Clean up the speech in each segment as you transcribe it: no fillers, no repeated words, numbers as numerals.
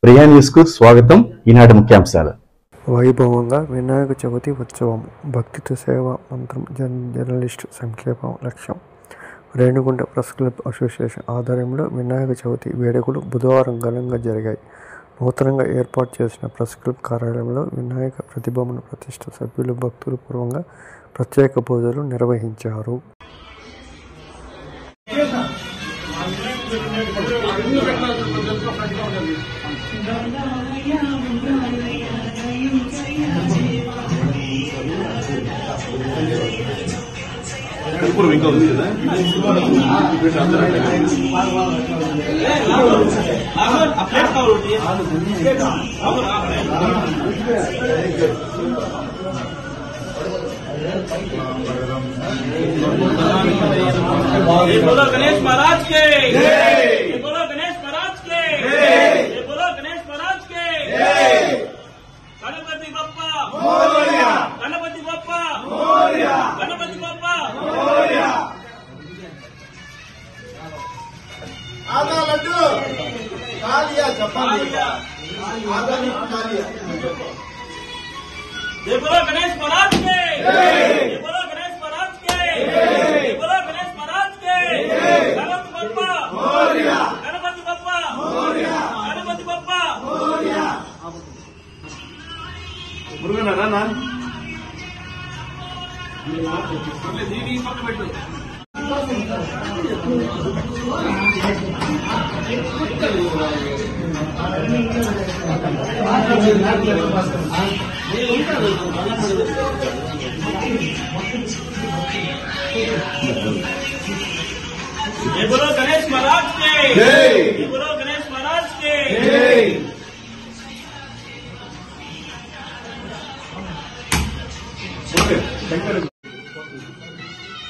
Priya news కు స్వాగతం. ఈనాటి ముఖ్యాంశాలు. వైభవంగా వినాయక చవితి ఉత్సవం, భక్తితో సేవ మంత్రం, జర్నలిస్టు సంక్షేమం లక్ష్యం. రేణిగుంట ప్రెస్ క్లబ్ అసోసియేషన్ ఆధ్వర్యంలో వినాయక చవితి వేడుకలు బుధవారం ఘనంగా జరిగాయి. నూతనంగా ఏర్పాటు చేసిన ప్రెస్ క్లబ్ కార్యాలయంలో వినాయక ప్రతిబొమ్మను ప్రతిష్ఠ సభ్యులు భక్తులు పూర్వంగా ప్రత్యేక పూజలు నిర్వహించారు. बोलो गणेश महाराज के जय, बोलो गणेश महाराज के जय, बोलो गणेश महाराज के जय। गणपति बप्पा मोरया, गणपति बप्पा मोरया, गणपति बप्पा मोरया। आधा लड्डू खा लिया, चपाती आधा नहीं खा लिया। जय बोलो गणेश महाराज के जय, बोलो गणेश महाराज के जय, बोलो गणेश महाराज के जय। गणपति बप्पा मोरया, गणपति बप्पा मोरया, गणपति बप्पा मोरया। मुरुगन ना दीदी पक्क పెట్టు. जय बोलो गणेश महाराज के जय, बोलो गणेश महाराज के जय।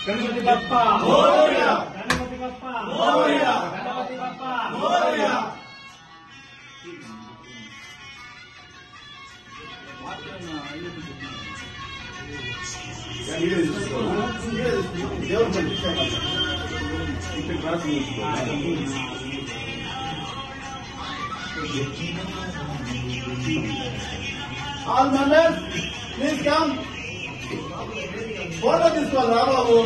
Ganpati Bappa Morya, Ganpati Bappa Morya, Ganpati Bappa Morya. All members, please come. Photo తీసుకోవాలి రా బాబు.